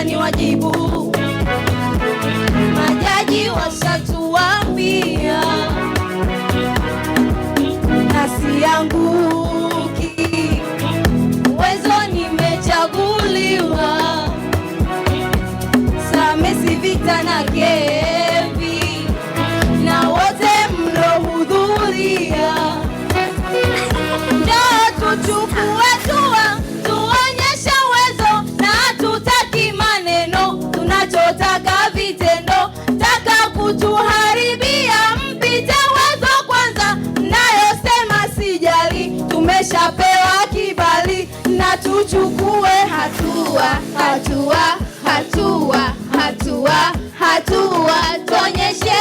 wacha ni wajibu. Majaji washatuambia nasi yanguki, uwezo nimechaguliwa. Samesi Vita na Kevi na wote mlohudhuria, ndio tuchukue tuonyeshe uwezo, na tutaki maneno, tunachotaka vitendo. Taka kutuharibia, mpite uwezo kwanza, nayosema sijali, tumeshapewa kibali, na tuchukue hatua, hatua, hatua, hatua, hatua, tuonyeshe